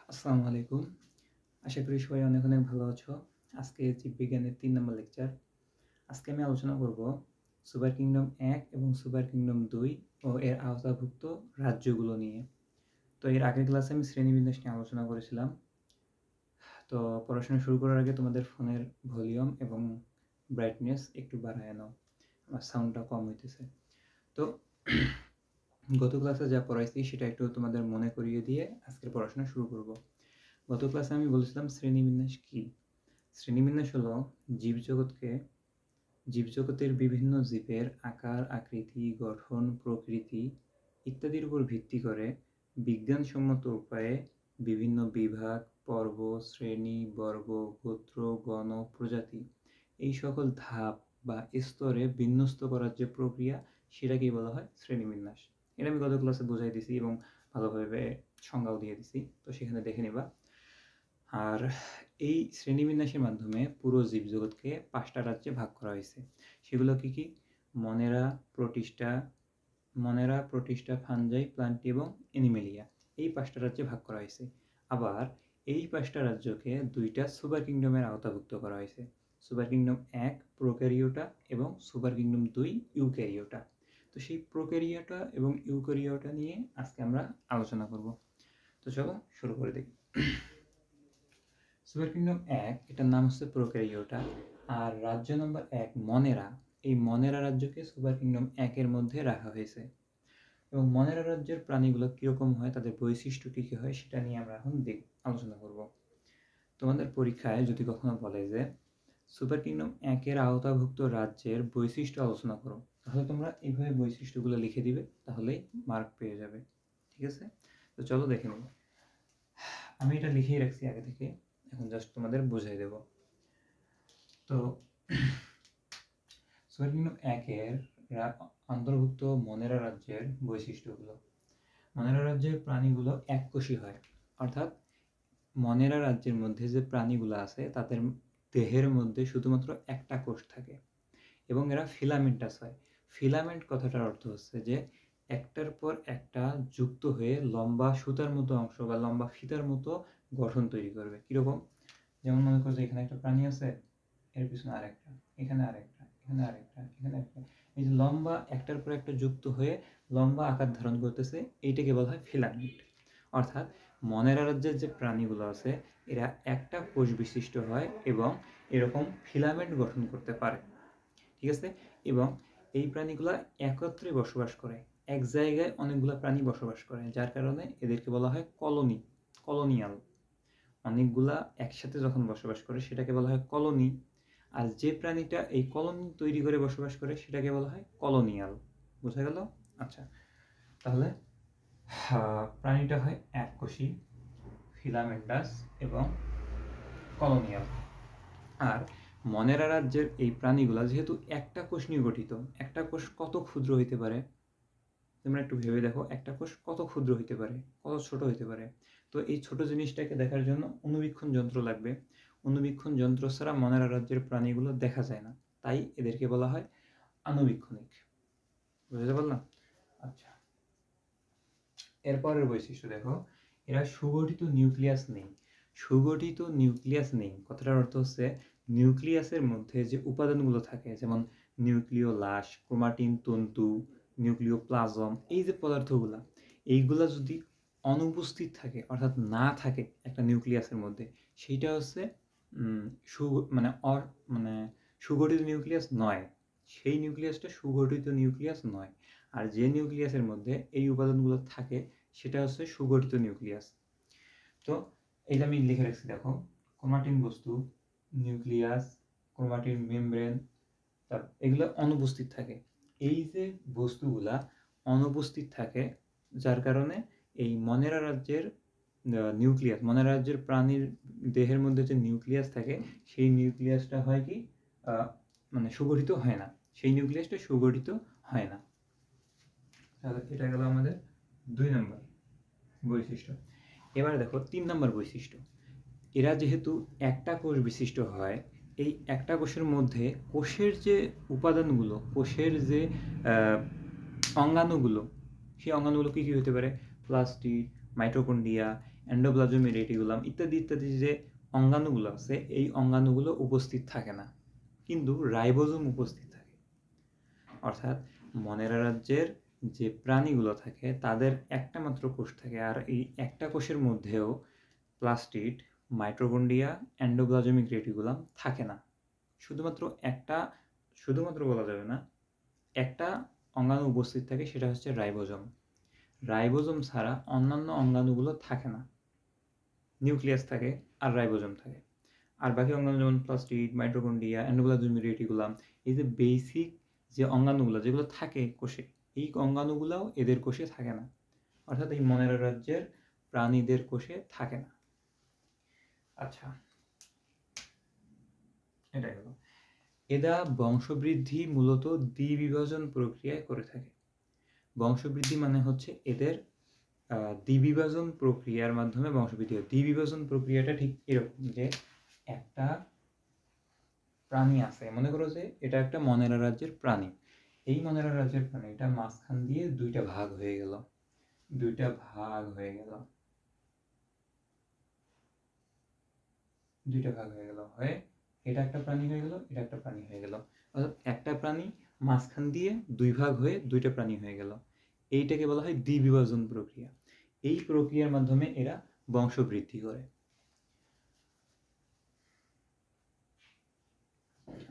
আসসালামু আলাইকুম। আশা করি সবাই অনেক, অনেক ভালো আছো। আজকে জীববিজ্ঞানের ৩ নম্বর লেকচার। আজকে আমি আলোচনা করব সুপার কিংডম ১ এবং সুপার কিংডম ২ ও এর আওতাভুক্ত রাজ্যগুলো নিয়ে। তো এর আগের ক্লাসে আমি শ্রেণীবিন্যাস নিয়ে আলোচনা করেছিলাম। তো পড়াশোনা শুরু করার আগে তোমাদের ফোনের ভলিউম এবং ব্রাইটনেস একটু বাড়ায় নাও। আমার সাউন্ডটা কম হইতেছে। তো গত ক্লাসে যা পড়াইছি সেটা একটু তোমাদের মনে করিয়ে দিয়ে আজকের পড়াশোনা শুরু করব। গত ক্লাসে আমি বলেছিলাম শ্রেণীবিন্যাস কী? শ্রেণীবিন্যাস হলো জীবজগতের বিভিন্ন জীবের আকার, আকৃতি, গঠন, প্রকৃতি ইত্যাদির উপর ভিত্তি করে বিজ্ঞানসম্মত উপায়ে বিভিন্ন বিভাগ, পর্ব, শ্রেণী, বর্গ, গোত্র, গণ, প্রজাতি এই সকল ধাপ বা স্তরে বিন্যস্ত করার যে প্রক্রিয়া সেটাকেই বলা হয় শ্রেণীবিন্যাস। এটা আমি গত ক্লাসে বুঝাই দিছি এবং ভালোভাবে সংজ্ঞাও দিয়ে দিছি, তো সেখানে দেখে নিবা। আর এই শ্রেণীবিন্যাসের মাধ্যমে পুরো জীবজগৎকে ৫টা রাজ্যে ভাগ করা হয়েছে। সেগুলো কি কি? মনেরা, প্রোটিস্টা, ফানজাই, প্লান্টি এবং অ্যানিমেলিয়া। এই ৫টা রাজ্যে ভাগ করা হয়েছে। আবার এই ৫টা রাজ্যকে ২টা সুপার কিংডমের আওতাভুক্ত করা হয়েছে। সুপার কিংডম ১ প্রোক্যারিওটা এবং সুপার কিংডম ২ ইউক্যারিওটা। তো সেই প্রোক্যারিওটা এবং ইউক্যারিওটা নিয়ে আজকে আমরা আলোচনা করব। তো চলো শুরু করে দিই। সুপার কিংডম ১ এটার নাম হচ্ছে প্রোক্যারিওটা, আর রাজ্য নম্বর ১ মনেরা। এই মনেরা রাজ্যকে সুপার কিংডম ১ এর মধ্যে রাখা হয়েছে। এবং মনেরা রাজ্যের প্রাণীগুলো কীরকম হয়, তাদের বৈশিষ্ট্য কী কী হয় সেটা নিয়ে আমরা এখন আলোচনা করব। তোমাদের পরীক্ষায় যদি কখনো বলে যে সুপার কিংডম ১ এর আওতাভুক্ত রাজ্যের বৈশিষ্ট্য আলোচনা করো, তাহলে তোমরা এইভাবে বৈশিষ্ট্যগুলো লিখে দিবে, তাহলেই মার্ক পেয়ে যাবে। ঠিক আছে? তো চলো দেখে নেব। আমি এটা লিখেই রাখছি আগে থেকে, এখন জাস্ট তোমাদের বুঝাই দেব। তো সুপার কিংডম ১ এর অন্তর্ভুক্ত মনেরা রাজ্যের বৈশিষ্ট্যগুলো। মনেরা রাজ্যের প্রাণীগুলো এককোষী হয়, অর্থাৎ মনেরা রাজ্যের মধ্যে যে প্রাণীগুলো আছে তাদের দেহের মধ্যে শুধুমাত্র একটা কোষ থাকে এবং এরা ফিলামেন্টাস হয়। ফিলামেন্ট কথাটার অর্থ হচ্ছে যে একটার পর একটা যুক্ত হয়ে লম্বা সুতার মতো অংশ বা লম্বা ফিতার মতো গঠন তৈরি করবে। কীরকম? যেমন মনে করো যে এখানে একটা প্রাণী আছে, এর পিছনে আরেকটা, এখানে আরেকটা, এখানে আরেকটা, এখানে একটা, এই যে লম্বা একটার পর একটা যুক্ত হয়ে লম্বা আকার ধারণ করতেছে, এইটাকে বলা হয় ফিলামেন্ট। অর্থাৎ মনেরা রাজ্যের যে প্রাণীগুলো আছে এরা একটা কোষ বিশিষ্ট হয় এবং এরকম ফিলামেন্ট গঠন করতে পারে। ঠিক আছে? এবং এই প্রাণীগুলো একত্রে বসবাস করে, এক জায়গায় অনেকগুলো প্রাণী বসবাস করে, যার কারণে এদেরকে বলা হয় কলোনিয়াল। অনেকগুলা একসাথে যখন বসবাস করে সেটাকে বলা হয় কলোনি, আর যে প্রাণীটা এই কলোনি তৈরি করে বসবাস করে সেটাকে বলা হয় কলোনিয়াল। বোঝা গেল? আচ্ছা, তাহলে প্রাণীটা হয় এককোষী, ফিলামেন্টাস এবং কলোনিয়াল। আর মনেরা রাজ্যের এই প্রাণীগুলা যেহেতু একটা কোষ নিয়ে গঠিত, একটা কোষ কত ক্ষুদ্র হইতে পারে তোমরা একটু ভেবে দেখো, একটা কোষ কত ক্ষুদ্র হইতে পারে, কত ছোট হইতে পারে। তো এই ছোট জিনিসটাকে দেখার জন্য অনুবীক্ষণ যন্ত্র লাগবে। অনুবীক্ষণ যন্ত্র ছাড়া মনেরা রাজ্যের প্রাণীগুলো দেখা যায় না, তাই এদেরকে বলা হয় আনুবীক্ষণিক। বুঝতে পারলাম? আচ্ছা, এরপরের বৈশিষ্ট্য দেখো, এরা সুগঠিত নিউক্লিয়াস নেই। সুগঠিত নিউক্লিয়াস নেই কথাটার অর্থ হচ্ছে নিউক্লিয়াসের মধ্যে যে উপাদানগুলো থাকে, যেমন নিউক্লিওলাস, ক্রোমাটিন তন্তু, নিউক্লিওপ্লাজম, এই যে পদার্থগুলা, এইগুলা যদি অনুপস্থিত থাকে অর্থাৎ না থাকে একটা নিউক্লিয়াসের মধ্যে, সেইটা হচ্ছে সুগঠিত নিউক্লিয়াস নয়। সেই নিউক্লিয়াসটা সুগঠিত নিউক্লিয়াস নয়। আর যে নিউক্লিয়াসের মধ্যে এই উপাদানগুলো থাকে সেটা হচ্ছে সুগঠিত নিউক্লিয়াস। তো এইটা আমি লিখে রাখছি, দেখো, ক্রোমাটিন বস্তু, নিউক্লিয়াস, ক্রোমাটিন মেমব্রেন, এগুলো অনুপস্থিত থাকে। এই যে বস্তুগুলা অনুপস্থিত থাকে, যার কারণে এই মনেরা রাজ্যের মনেরা রাজ্যের প্রাণীর দেহের মধ্যে যে নিউক্লিয়াস থাকে সেই নিউক্লিয়াসটা হয় কি সুগঠিত হয় না, সেই নিউক্লিয়াসটা সুগঠিত হয় না। তাহলে এটা গেল আমাদের ২ নম্বর বৈশিষ্ট্য। এবার দেখো ৩ নম্বর বৈশিষ্ট্য। এরা যেহেতু একটা কোষ বিশিষ্ট হয়, এই একটা কোষের মধ্যে কোষের যে উপাদানগুলো, কোষের যে অঙ্গাণুগুলো, সেই অঙ্গাণুগুলো কী কী হতে পারে? প্লাস্টিড, মাইটোকন্ড্রিয়া, এন্ডোপ্লাজমিক রেটিকুলাম ইত্যাদি ইত্যাদি যে অঙ্গাণুগুলো আছে, এই অঙ্গাণুগুলো উপস্থিত থাকে না, কিন্তু রাইবোজোম উপস্থিত থাকে। অর্থাৎ মনেরা রাজ্যের যে প্রাণীগুলো থাকে তাদের একটা মাত্র কোষ থাকে, আর এই একটা কোষের মধ্যেও প্লাস্টিড, মাইটোকন্ড্রিয়া, এন্ডোপ্লাজমিক রেটিকুলাম থাকে না। শুধুমাত্র বলা যাবে না, একটা অঙ্গাণু উপস্থিত থাকে, সেটা হচ্ছে রাইবোজোম। রাইবোজোম ছাড়া অন্যান্য অঙ্গাণুগুলো থাকে না। নিউক্লিয়াস থাকে আর রাইবোজোম থাকে, আর বাকি অঙ্গাণু যেমন প্লাস্টিড, মাইটোকন্ড্রিয়া, এন্ডোপ্লাজমিক রেটিকুলাম, এই যে বেসিক যে অঙ্গাণুগুলো যেগুলো থাকে কোষে, এই অঙ্গাণুগুলোও এদের কোষে থাকে না। অর্থাৎ এই মনেরা রাজ্যের প্রাণীদের কোষে থাকে না। আচ্ছা, এটা হলো। এরা বংশবৃদ্ধি মূলত দ্বিবিভাজন প্রক্রিয়ায় করে থাকে। বংশবৃদ্ধি মানে হচ্ছে এদের দ্বিবিভাজন প্রক্রিয়ার মাধ্যমে বংশবৃদ্ধি হয়। দ্বিবিভাজন প্রক্রিয়াটা ঠিক এরকম যে একটা প্রাণী আছে, মনে করো যে এটা একটা মনেরা রাজ্যের প্রাণী। এই মনেরা রাজ্যের প্রাণীটা মাঝখান দিয়ে দুইটা ভাগ হয়ে গেল, হয়ে এটা একটা প্রাণী হয়ে গেল, এটা একটা প্রাণী হয়ে গেল। অর্থাৎ একটা প্রাণী মাঝখান দিয়ে দুই ভাগ হয়ে দুইটা প্রাণী হয়ে গেল। এইটাকে বলা হয় দ্বিবিভাজন প্রক্রিয়া। এই প্রক্রিয়ার মাধ্যমে এরা বংশবৃদ্ধি করে।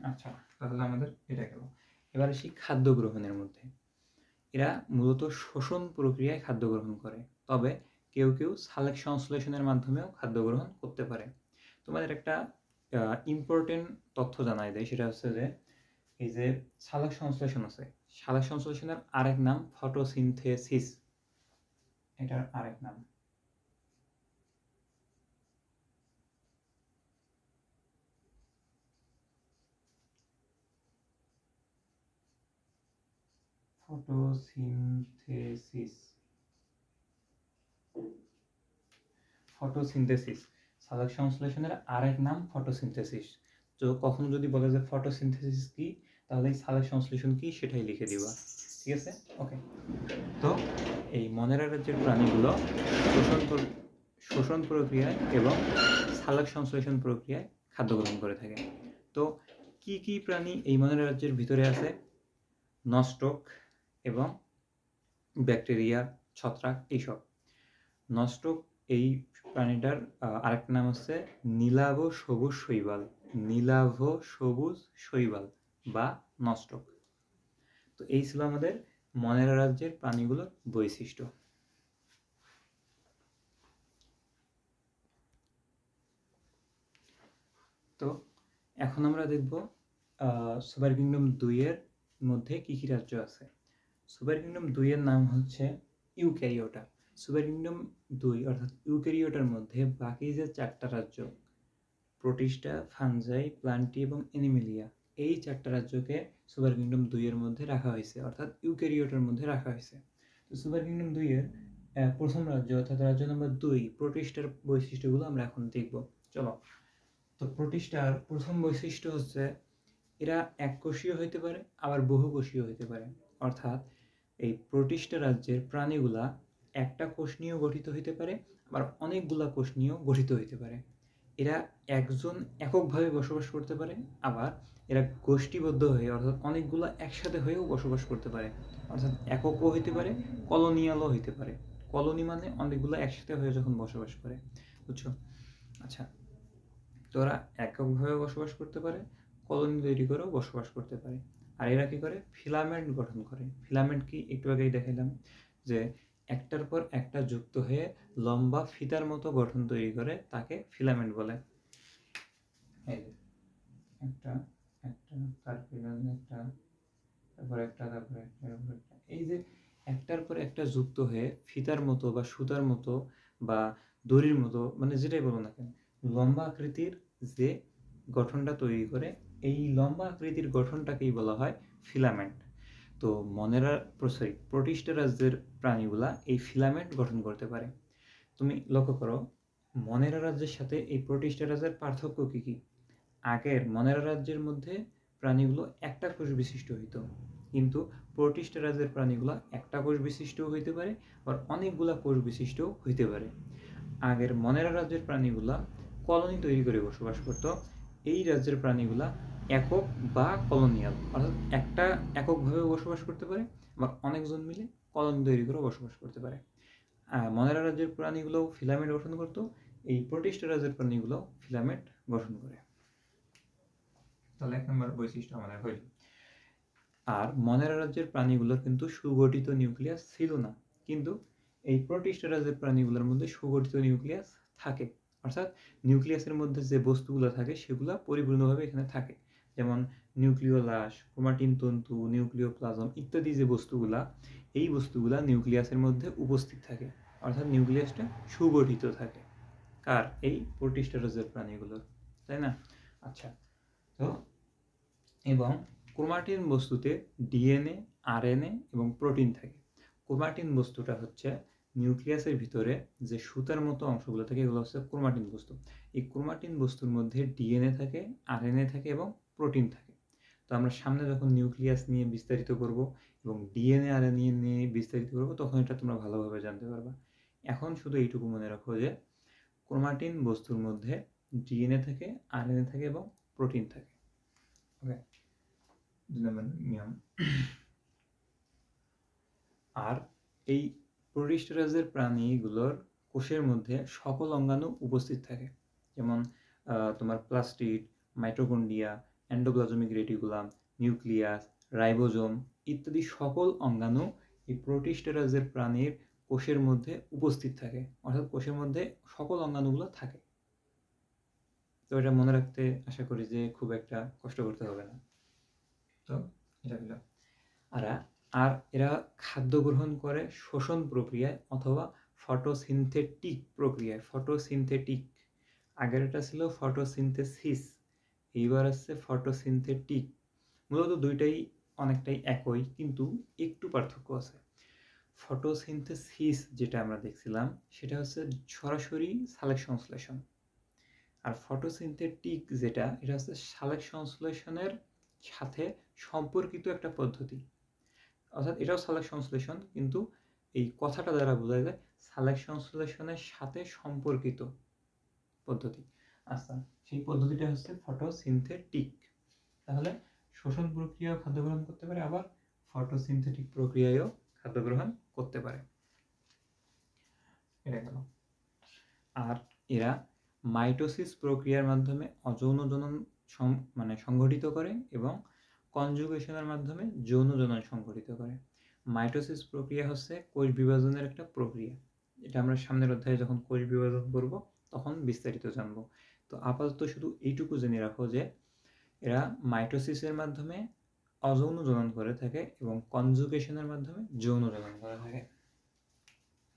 আচ্ছা, তাহলে আমাদের এটা গেল। এবার আসি খাদ্য গ্রহণের মধ্যে। এরা মূলত শোষণ প্রক্রিয়ায় খাদ্য গ্রহণ করে, তবে কেউ কেউ সালেক সংশ্লেষণের মাধ্যমেও খাদ্য গ্রহণ করতে পারে। তোমাদের একটা ইম্পর্টেন্ট তথ্য জানাই দেয়, সেটা হচ্ছে যে এই যে সালেক সংশ্লেষণ আছে, সালেক সংশ্লেষণের আরেক নাম ফটোসিনথেসিস। এটার আরেক নাম ফটোসিনথেসিস। সালোক সংশ্লেষণের আরেক নাম ফটোসিনথেসিস। তো কখনো যদি বলে যে ফটোসিনথেসিস কি, তাহলে সালোক সংশ্লেষণ কি সেটাই লিখে দিবা, ঠিক আছে? ওকে। তো এই মনেরা রাজ্যের প্রাণীগুলো শোষণ প্রক্রিয়ায় এবং সালোক সংশ্লেষণ প্রক্রিয়ায় খাদ্য গ্রহণ করে থাকে। তো কি কি প্রাণী এই মনেরা রাজ্যের ভিতরে আছে? নস্টক এবং ব্যাকটেরিয়া, ছত্রাক, এইসব। নস্টক এই প্রাণীটার আরেক নাম হচ্ছে নীলাভ সবুজ শৈবাল বা নস্টক। তো এই ছিল আমাদের মনেরা রাজ্যের প্রাণীগুলোর বৈশিষ্ট্য। তো এখন আমরা দেখব সুপার কিংডম 2 এর মধ্যে কি কি রাজ্য আছে। সুপার কিংডম 2 এর নাম হচ্ছে ইউক্যারিওটা। সুপার কিংডম 2 অর্থাৎ ইউক্যারিওটার মধ্যে বাকি যে 4টা রাজ্য, প্রোটিস্টা, ফাঞ্জাই, প্লান্টি এবং অ্যানিমেলিয়া, এই 4টা রাজ্যকে সুপার কিংডম 2 এর মধ্যে রাখা হয়েছে, অর্থাৎ ইউক্যারিওটার মধ্যে রাখা হয়েছে। তো সুপার কিংডম 2 এর প্রথম রাজ্য অর্থাৎ রাজ্য নম্বর 2, প্রোটিস্টার বৈশিষ্ট্যগুলো আমরা এখন দেখব। চলো। তো প্রোটিস্টার প্রথম বৈশিষ্ট্য হচ্ছে এরা এককোষীয় হইতে পারে, আবার বহুকোষীয় হইতে পারে। অর্থাৎ এই প্রোটিস্টা রাজ্যের প্রাণীগুলা একটা কোষ নিয়েও গঠিত হইতে পারে, আবার অনেকগুলা কোষ নিয়েও গঠিত হইতে পারে। এরা একজন এককভাবে বসবাস করতে পারে, আবার এরা গোষ্ঠীবদ্ধ হয়ে অর্থাৎ অনেকগুলা একসাথে হয়েও বসবাস করতে পারে। অর্থাৎ এককও হইতে পারে, কলোনিয়ালও হইতে পারে। কলোনি মানে অনেকগুলো একসাথে হয়ে যখন বসবাস করে, বুঝছো? আচ্ছা, তো ওরা এককভাবে বসবাস করতে পারে, কলোনি তৈরি করেও বসবাস করতে পারে। আর এরা কি করে? ফিলামেন্ট গঠন করে। ফিলামেন্ট কি একটু আগেই দেখাইলাম যে একটার পর একটা যুক্ত হয়ে লম্বা ফিতার মতো গঠন তৈরি করে, তাকে ফিলামেন্ট বলে। এই যে একটা তারপর একটা, তারপর একটা, তারপর একটা, তারপর একটা, এই যে একটার পর একটা যুক্ত হয়ে ফিতার মতো বা সুতার মতো বা দড়ির মতো, মানে যেটাই বলো না কেন, লম্বা আকৃতির যে গঠনটা তৈরি করে, এই লম্বা আকৃতির গঠনটাকেই বলা হয় ফিলামেন্ট। তো প্রোটিস্টা রাজ্যের প্রাণীগুলা এই ফিলামেন্ট গঠন করতে পারে। তুমি লক্ষ্য করো, মনেরা রাজ্যের সাথে এই প্রোটিস্টা রাজ্যের পার্থক্য কি কি? আগের মনেরা রাজ্যের মধ্যে প্রাণীগুলো একটা কোষ বিশিষ্ট হইতো, কিন্তু প্রোটিস্টা রাজ্যের প্রাণীগুলো একটা কোষ বিশিষ্ট হইতে পারে, আবার অনেকগুলা কোষ বিশিষ্ট হইতে পারে। আগের মনেরা রাজ্যের প্রাণীগুলা কলোনি তৈরি করে বসবাস করত। এই রাজ্যের প্রাণীগুলা একক বা কলোনিয়াল, অর্থাৎ একটা এককভাবে বসবাস করতে পারে বা অনেকজন মিলে কলোনি তৈরি করে বসবাস করতে পারে। মনেরা রাজ্যের প্রাণীগুলোও ফিলামেন্ট গঠন করত, এই প্রোটিস্টা রাজ্যের প্রাণীগুলো ফিলামেন্ট গঠন করে। তাহলে 1 নম্বর বৈশিষ্ট্য আমাদের হইল। আর মনেরা রাজ্যের প্রাণীগুলোর কিন্তু সুগঠিত নিউক্লিয়াস ছিল না, কিন্তু এই প্রোটিস্টা রাজ্যের প্রাণীগুলোর মধ্যে সুগঠিত নিউক্লিয়াস থাকে, অর্থাৎ নিউক্লিয়াসের মধ্যে যে বস্তুগুলো থাকে সেগুলো পরিপূর্ণভাবে এখানে থাকে। যেমন নিউক্লিওলাস, ক্রোমাটিন তন্তু, নিউক্লিওপ্লাজম ইত্যাদি যে বস্তুগুলা, এই বস্তুগুলা নিউক্লিয়াসের মধ্যে উপস্থিত থাকে, অর্থাৎ নিউক্লিয়াসটা সুগঠিত থাকে। কার? এই প্রোটিস্টা রাজ্যের প্রাণীগুলোর, তাই না? আচ্ছা, তো এবং ক্রোমাটিন বস্তুতে ডিএনএ, আরএনএ এবং প্রোটিন থাকে। ক্রোমাটিন বস্তুটা হচ্ছে নিউক্লিয়াসের ভিতরে যে সুতার মতো অংশগুলো থাকে, এগুলো হচ্ছে ক্রোমাটিন বস্তু। এই ক্রোমাটিন বস্তুর মধ্যে ডিএনএ থাকে, আরএনএ থাকে এবং প্রোটিন থাকে। তো আমরা সামনে যখন নিউক্লিয়াস নিয়ে বিস্তারিত করব এবং ডিএনএ আরএনএ নিয়ে বিস্তারিত করব, তখন এটা তোমরা ভালোভাবে জানতে পারবা। এখন শুধু এইটুকু মনে রাখো যে ক্রোমাটিন বস্তুর মধ্যে ডিএনএ থাকে, আরএনএ থাকে এবং প্রোটিন থাকে। ওকে, 2 নম্বর নিয়ম। আর এই প্রোটিস্টা রাজ্যের প্রাণীগুলোর কোষের মধ্যে সকল অঙ্গাণু উপস্থিত থাকে, যেমন তোমার plastid, mitochondria, endoplasmic reticulum, nucleus, ribosome ইত্যাদি সকল অঙ্গাণু এই প্রোটিস্টা রাজ্যের প্রাণীর কোষের মধ্যে উপস্থিত থাকে, অর্থাৎ কোষের মধ্যে সকল অঙ্গাণুগুলো থাকে। তো এটা মনে রাখতে আশা করি যে খুব একটা কষ্ট করতে হবে না। তো এটা হলো। আর এরা খাদ্য গ্রহণ করে শ্বসন প্রক্রিয়ায় অথবা ফটোসিনথেটিক প্রক্রিয়ায়। ফটোসিনথেটিক, আগের এটা ছিল ফটোসিনথেসিস, এইবার আসছে ফটোসিনথেটিক। মূলত দুইটাই অনেকটাই একই, কিন্তু একটু পার্থক্য আছে। ফটোসিনথেসিস যেটা আমরা দেখছিলাম সেটা হচ্ছে সরাসরি সালেক সংশ্লেষণ, আর ফটোসিনথেটিক যেটা, এটা হচ্ছে সালেক সংশ্লেষণের সাথে সম্পর্কিত একটা পদ্ধতি। অর্থাৎ এটাও সালেক সংশ্লেষণ, কিন্তু এই কথাটা দ্বারা বোঝা যায় সালেক সংশ্লেষণের সাথে সম্পর্কিত পদ্ধতি। আচ্ছা, সেই পদ্ধতিটা হচ্ছে ফটোসিনথেটিক। তাহলে শোষণ প্রক্রিয়াও খাদ্য গ্রহণ করতে পারে, আবার ফটোসিনথেটিক প্রক্রিয়ায়ও খাদ্য গ্রহণ করতে পারে। এটা গেল। আর এরা মাইটোসিস প্রক্রিয়ার মাধ্যমে অযৌন জনন সংঘটিত করে এবং কনজুগেশনের মাধ্যমে যৌন জনন সংঘটিত করে। মাইটোসিস প্রক্রিয়া হচ্ছে কোষ বিভাজনের একটা প্রক্রিয়া, এটা আমরা সামনের অধ্যায়ে যখন কোষ বিভাজন করব তখন বিস্তারিত জানব। তো আপাতত শুধু এইটুকু জেনে রাখো যে এরা মাইটোসিসের মাধ্যমে অযৌন জনন করে থাকে এবং কনজুগেশনের মাধ্যমে যৌন জনন করে থাকে।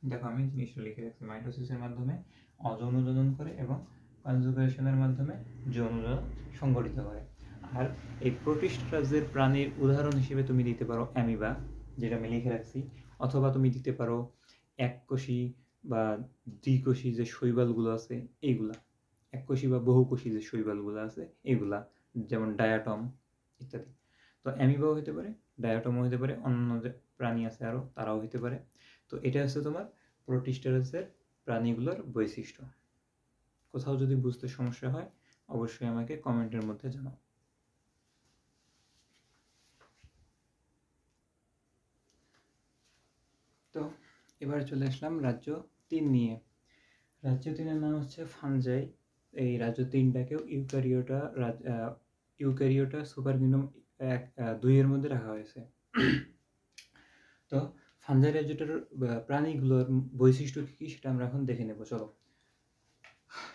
দেখো আমি জিনিসটা লিখে রাখছি, মাইটোসিসের মাধ্যমে অযৌন জনন করে এবং কনজুগেশনের মাধ্যমে যৌন জনন সংঘটিত করে। আর এই প্রোটিস্টা রাজ্যের প্রাণীর উদাহরণ হিসেবে তুমি দিতে পারো অ্যামিবা, যেটা আমি লিখে রাখছি, অথবা তুমি দিতে পারো এককোষী বা দ্বিকোষী যে শৈবালগুলো আছে এইগুলা, এককোষী বা বহুকোষী যে শৈবালগুলো আছে এগুলা, যেমন ডায়াটম ইত্যাদি। তো অ্যামিবাও হতে পারে, ডায়াটমও হতে পারে, অন্য যে প্রাণী আছে আরও তারাও হতে পারে। তো এটা হচ্ছে তোমার প্রোটিস্টা রাজ্যের প্রাণীগুলোর বৈশিষ্ট্য। কোথাও যদি বুঝতে সমস্যা হয় অবশ্যই আমাকে কমেন্টের মধ্যে জানাও। তো এবার চলে আসলাম রাজ্য 3 নিয়ে। রাজ্য 3-এর নাম হচ্ছে ফানজাই। এই রাজ্য 3টাকেও ইউক্যারিওটা সুপারকিংডম 2-এর মধ্যে রাখা হয়েছে। তো ফানজাই রাজ্যটার প্রাণীগুলোর বৈশিষ্ট্য কী সেটা আমরা এখন দেখে নেব। চলো,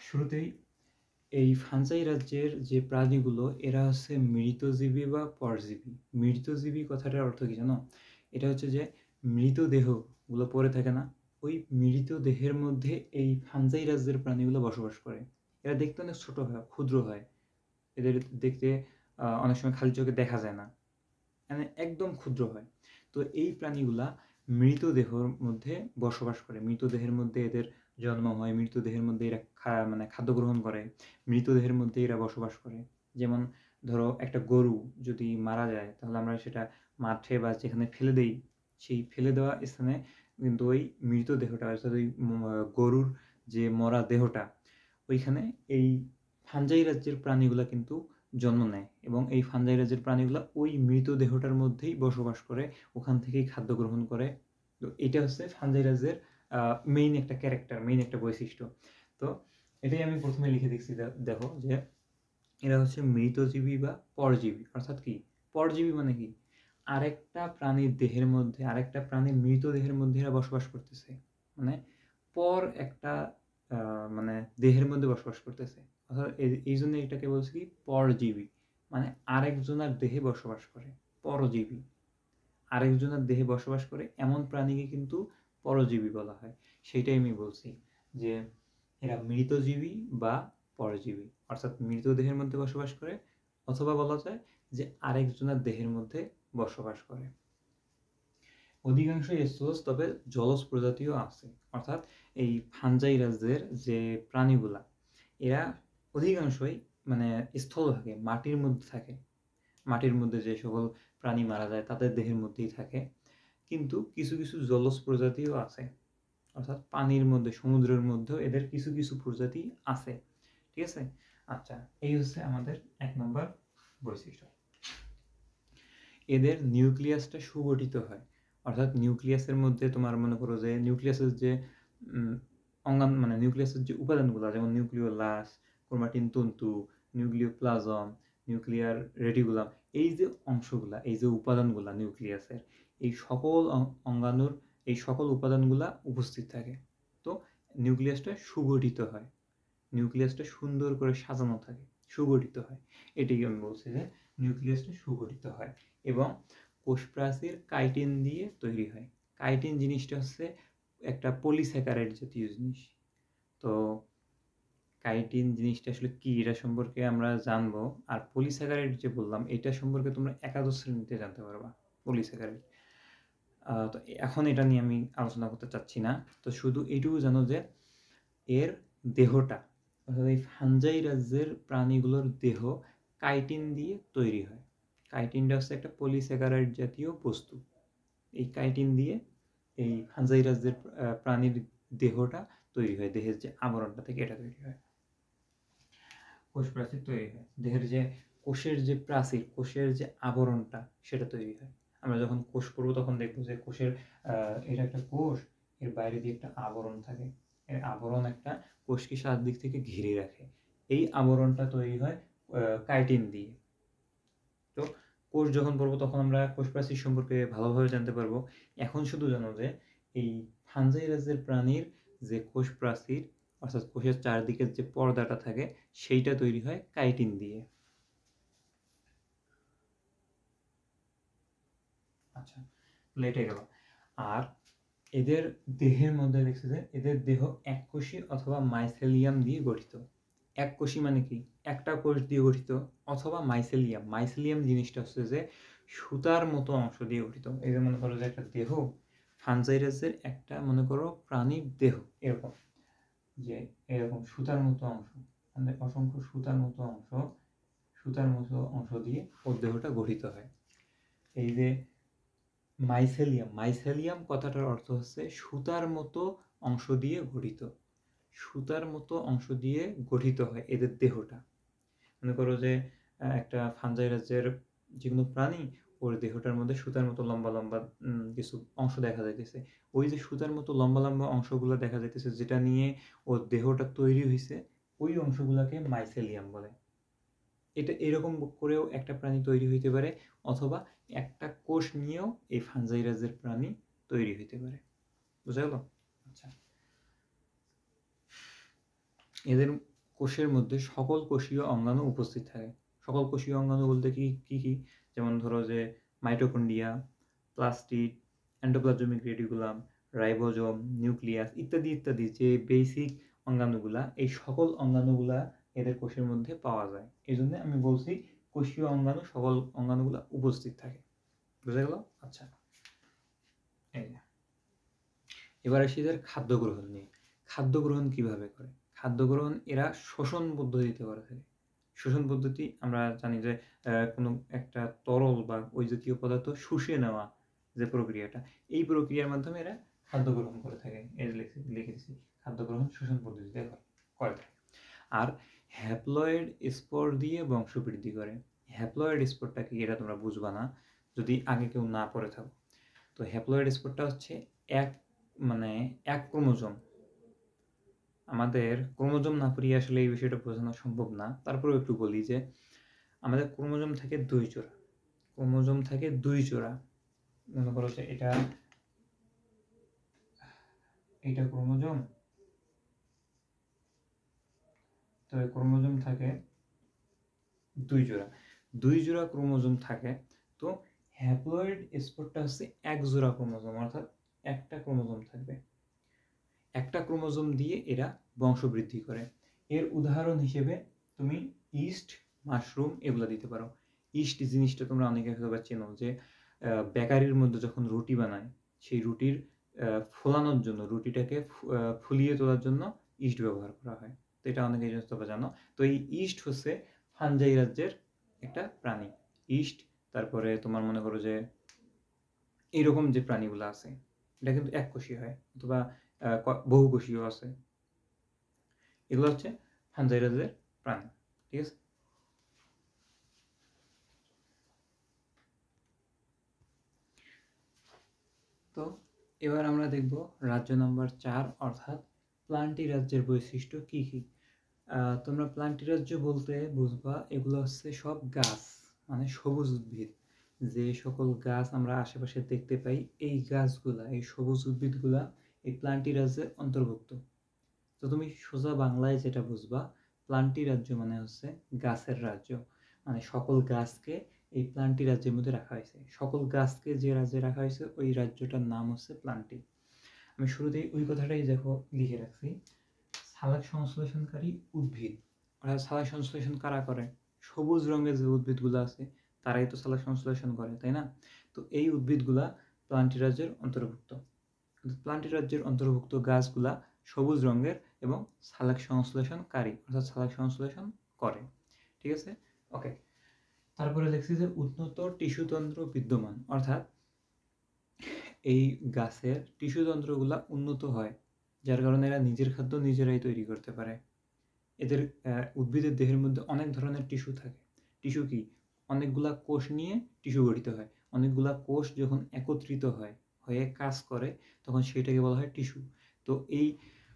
শুরুতেই এই ফানজাই রাজ্যের যে প্রাণীগুলো এরা হচ্ছে মৃতজীবী বা পরজীবী। মৃতজীবী কথাটার অর্থ কি জানো? এটা হচ্ছে যে মৃতদেহগুলো পড়ে থাকে না, ওই মৃতদেহের মধ্যে এই ফানজাই রাজ্যের প্রাণীগুলো বসবাস করে। এরা দেখতে অনেক ছোট হয়, ক্ষুদ্র হয়, এদের দেখতে অনেক সময় খালি চোখে দেখা যায় না, মানে একদম ক্ষুদ্র হয়। তো এই প্রাণীগুলা মৃতদেহের মধ্যে বসবাস করে, মৃতদেহের মধ্যে এদের জন্ম হয়, মৃতদেহের মধ্যে এরা খাদ্য গ্রহণ করে, মৃতদেহের মধ্যে এরা বসবাস করে। যেমন ধরো একটা গরু যদি মারা যায় তাহলে আমরা সেটা মাঠে বা যেখানে ফেলে দেই, সেই ফেলে দেওয়া স্থানে কিন্তু ওই মৃতদেহটা, অর্থাৎ ওই গরুর যে মরা দেহটা, ওইখানে এই ফাঞ্জাই রাজ্যের প্রাণীগুলা কিন্তু জন্ম নেয় এবং এই ফাঞ্জাই রাজ্যের প্রাণীগুলা ওই মৃত দেহটার মধ্যেই বসবাস করে, ওখান থেকেই খাদ্য গ্রহণ করে। তো এটা হচ্ছে ফাঞ্জাই রাজ্যের মেইন একটা ক্যারেক্টার, মেইন একটা বৈশিষ্ট্য। তো এটাই আমি প্রথমে লিখে দেখছি, দেখো যে এরা হচ্ছে মৃতজীবী বা পরজীবী। অর্থাৎ কি পরজীবী মানে কি, আরেকটা প্রাণীর দেহের মধ্যে, আরেকটা প্রাণীর মৃত দেহের মধ্যে এরা বসবাস করতেছে, মানে পর একটা মানে দেহের মধ্যে বসবাস করতেছে। অর্থাৎ এই জন্য এটাকে বলছি কি পরজীবী, মানে আরেকজনের দেহে বসবাস করে, পরজীবী। আরেকজনের দেহে বসবাস করে এমন প্রাণীকে কিন্তু পরজীবী বলা হয়। সেটাই আমি বলছি যে এরা মৃতজীবী বা পরজীবী, অর্থাৎ মৃত দেহের মধ্যে বসবাস করে, অথবা বলা যায় যে আরেকজনের দেহের মধ্যে বসবাস করে। অধিকাংশ স্থলজ, তবে জলজ প্রজাতিও আছে। অর্থাৎ এই ফাঞ্জাই রাজ্যের যে প্রাণীগুলা, এরা অধিকাংশই মানে স্থল থাকে, মাটির মধ্যে থাকে। মাটির মধ্যে যে সকল প্রাণী মারা যায় তাদের দেহের মধ্যেই থাকে। কিন্তু কিছু কিছু জলজ প্রজাতিও আছে, অর্থাৎ পানির মধ্যে, সমুদ্রের মধ্যেও এদের কিছু কিছু প্রজাতি আছে। ঠিক আছে? আচ্ছা, এই হচ্ছে আমাদের 1 নম্বর বৈশিষ্ট্য। এদের নিউক্লিয়াসটা সুগঠিত হয়। অর্থাৎ নিউক্লিয়াসের মধ্যে তোমার মনে করো যে নিউক্লিয়াসের যে অঙ্গাণ, মানে নিউক্লিয়াসের যে উপাদানগুলো, যেমন নিউক্লিওলাস, ক্রোমাটিন তন্তু, নিউক্লিওপ্লাজম, নিউক্লিয়ার রেটিকুলাম, এই যে অংশগুলা, এই যে উপাদানগুলা নিউক্লিয়াসের, এই সকল অঙ্গাণুর এই সকল উপাদানগুলা উপস্থিত থাকে। তো নিউক্লিয়াসটা সুগঠিত হয়, নিউক্লিয়াসটা সুন্দর করে সাজানো থাকে, সুগঠিত হয়। এটাই আমি বলছি যে নিউক্লিয়াসটা সুগঠিত হয়। এবং কোষ প্রাচীর কাইটিন দিয়ে তৈরি হয়। কাইটিন জিনিসটা হচ্ছে একটা পলিস্যাকারাইড জাতীয় জিনিস। তো কাইটিন জিনিসটা আসলে কি, এটা সম্পর্কে আমরা জানবো। আর পলিস্যাকারাইড যে বললাম, এটা সম্পর্কে তোমরা একাদশ শ্রেণীতে জানতে পারবা, পলিস্যাকারাইড। তো এখন এটা নিয়ে আমি আলোচনা করতে চাচ্ছি না। তো শুধু এইটুকু জানো যে এর দেহটা, অর্থাৎ এই ফাঞ্জাই রাজ্যের প্রাণীগুলোর দেহ কাইটিন দিয়ে তৈরি হয়। কাইটিনটা হচ্ছে একটা পলিস্যাকারাইড জাতীয় বস্তু। এই কাইটিন দিয়ে এই ফাঞ্জাই রাজ্যের প্রাণীর দেহটা তৈরি হয়, দেহের যে আবরণটা থেকে এটা তৈরি হয়, কোষ প্রাচীর তৈরি হয়। দেহের যে কোষের যে প্রাচীর, কোষের যে আবরণটা, সেটা তৈরি হয়। আমরা যখন কোষ পড়বো তখন দেখবো যে কোষের এটা একটা কোষ, এর বাইরে দিয়ে একটা আবরণ থাকে। এর আবরণ একটা কোষকে চারদিক থেকে ঘিরে রাখে। এই আবরণটা তৈরি হয় কাইটিন দিয়ে। তো কোষ যখন পড়বো তখন আমরা কোষ প্রাচীর সম্পর্কে ভালোভাবে জানতে পারবো। এখন শুধু জানো যে এই ফাঞ্জাই রাজ্যের প্রাণীর যে কোষ প্রাচীর, অর্থাৎ কোষের চারদিকের যে পর্দাটা থাকে, সেইটা তৈরি হয় কাইটিন দিয়ে। আচ্ছা, লেটে গেল। আর এদের দেহের মধ্যে দেখছে যে এদের দেহ এককোষী অথবা মাইসেলিয়াম দিয়ে গঠিত। এককোষী মানে কি, একটা কোষ দিয়ে গঠিত, অথবা মাইসেলিয়াম। মাইসেলিয়াম জিনিসটা হচ্ছে যে সুতার মতো অংশ দিয়ে গঠিত। এই যে মনে করো যে একটা দেহ, ফানজাইরাসের একটা মনে করো প্রাণীর দেহ এরকম, যে এরকম সুতার মতো অংশ, মানে অসংখ্য সুতার মতো অংশ, সুতার মতো অংশ দিয়ে ওর দেহটা গঠিত হয়। এই যে মাইসেলিয়াম, মাইসেলিয়াম কথাটার অর্থ হচ্ছে সুতার মতো অংশ দিয়ে গঠিত। সুতার মতো অংশ দিয়ে গঠিত হয় এদের দেহটা। মনে করো যে একটা ফাঞ্জাই রাজ্যের যে কোনো প্রাণী, ওর দেহটার মধ্যে সুতার মতো লম্বা লম্বা কিছু অংশ দেখা যাইতেছে। ওই যে সুতার মতো লম্বা লম্বা অংশগুলো দেখা যাইতেছে, যেটা নিয়ে ওর দেহটা তৈরি হয়েছে, ওই অংশগুলোকে মাইসেলিয়াম বলে। এটা এরকম করেও একটা প্রাণী তৈরি হইতে পারে, অথবা একটা কোষ নিয়েও এই ফাঞ্জাই রাজ্যের প্রাণী তৈরি হইতে পারে। বুঝা গেল? আচ্ছা, এদের কোষের মধ্যে সকল কোষীয় অঙ্গাণু উপস্থিত থাকে। সকল কোষীয় অঙ্গাণু বলতে কি কি কি, যেমন ধরো যে mitochondria, plastid, endoplasmic reticulum, ribosome, nucleus ইত্যাদি ইত্যাদি, যে বেসিক অঙ্গাণুগুলা, এই সকল অঙ্গাণুগুলা এদের কোষের মধ্যে পাওয়া যায়। এই জন্য আমি বলছি কোষীয় অঙ্গাণু, সকল অঙ্গাণুগুলা উপস্থিত থাকে। বুঝা গেল? আচ্ছা, এই এবার আসি এদের খাদ্য গ্রহণ নিয়ে। খাদ্য গ্রহণ কিভাবে করে? খাদ্য গ্রহণ এরা শোষণ পদ্ধতিতে করে থাকে। শোষণ পদ্ধতি আমরা জানি যে কোনো একটা তরল বা ওই জাতীয় পদার্থ শুষে নেওয়া যে প্রক্রিয়াটা, এই প্রক্রিয়ার মাধ্যমে এরা খাদ্য গ্রহণ করে থাকে, এই লিখে দিচ্ছি, খাদ্য গ্রহণ শোষণ পদ্ধতিতে করে থাকে। আর হ্যাপ্লয়েড স্পোর দিয়ে বংশবৃদ্ধি করে। হ্যাপ্লয়েড স্পোরটা কি এটা তোমরা বুঝবা না যদি আগে কেউ না পড়ে থাকো। তো হ্যাপ্লয়েড স্পোরটা হচ্ছে এক ক্রোমোজোম। আমাদের ক্রোমোজোম না পড়িয়ে আসলে এই বিষয়টা বোঝানো সম্ভব না, তারপরেও একটু বলি যে আমাদের ক্রোমোজোম থাকে 2 জোড়া। ক্রোমোজোম থাকে 2 জোড়া। মনে করো যে এটা ক্রোমোজোম, তো এই ক্রোমোজোম থাকে 2 জোড়া। 2 জোড়া ক্রোমোজোম থাকে। তো হ্যাপ্লয়েড স্পোরটা হচ্ছে 1 জোড়া ক্রোমোজোম, অর্থাৎ একটা ক্রোমোজোম থাকবে। একটা ক্রোমোজোম দিয়ে এরা বংশবৃদ্ধি করে। এর উদাহরণ হিসেবে তুমি ইস্ট, মাশরুম এগুলো দিতে পারো। ইস্ট জিনিসটা তোমরা অনেকে হয়তো চেনো, যে বেকারির মধ্যে যখন রুটি বানায়, সেই রুটির ফোলানোর জন্য, রুটিটাকে ফুলিয়ে তোলার জন্য ইস্ট ব্যবহার করা হয়। তো এটা অনেকে জিনিস তোমরা জানো। তো এই ইস্ট হচ্ছে ফানজাই রাজ্যের একটা প্রাণী। ইস্ট, তারপরে তোমার মনে করো যে এইরকম যে প্রাণীগুলো আছে, এটা কিন্তু এককোষী হয়, অথবা বহুকোষীয় আছে। এগুলো হচ্ছে ফানজাই রাজ্যের প্রাণী। ঠিক আছে। তো এবার আমরা দেখব রাজ্য নাম্বার 4, অর্থাৎ প্লান্টি রাজ্যের বৈশিষ্ট্য কি কি। তোমরা প্লান্টি রাজ্য বলতে বুঝবা এগুলো হচ্ছে সব গাছ, মানে সবুজ উদ্ভিদ। যে সকল গাছ আমরা আশেপাশে দেখতে পাই, এই গাছগুলা, এই সবুজ উদ্ভিদগুলা এই প্লান্টি রাজ্যের অন্তর্ভুক্ত। তো তুমি সোজা বাংলায় যেটা বুঝবা, প্লান্টি রাজ্য মানে হচ্ছে গাছের রাজ্য। মানে সকল গাছকে এই প্লান্টি রাজ্যের মধ্যে রাখা হয়েছে। সকল গাছকে যে রাজ্যে রাখা হয়েছে ওই রাজ্যটার নাম হচ্ছে প্লান্টি। আমি শুরুতেই ওই কথাটাই দেখো লিখে রাখছি, সালোক সংশ্লেষণকারী উদ্ভিদ। অর্থাৎ সালোক সংশ্লেষণ কারা করে? সবুজ রঙের যে উদ্ভিদগুলো আছে তারাই তো সালোক সংশ্লেষণ করে, তাই না? তো এই উদ্ভিদগুলা প্লান্টি রাজ্যের অন্তর্ভুক্ত। প্লান্টি রাজ্যের অন্তর্ভুক্ত গাছগুলা সবুজ রঙের এবং সালোক সংশ্লেষণকারী, অর্থাৎ সালোক সংশ্লেষণ করে। ঠিক আছে, ওকে। তারপরে লিখছি যে উন্নত টিস্যুতন্ত্র বিদ্যমান, অর্থাৎ এই গাছের টিস্যুতন্ত্রগুলা উন্নত হয়, যার কারণে এরা নিজের খাদ্য নিজেরাই তৈরি করতে পারে। এদের উদ্ভিদের দেহের মধ্যে অনেক ধরনের টিস্যু থাকে। টিস্যু কি? অনেকগুলা কোষ নিয়ে টিস্যু গঠিত হয়। অনেকগুলা কোষ যখন একত্রিত হয়ে কাজ করে, তখন সেটাকে বলা হয় টিস্যু। তো এই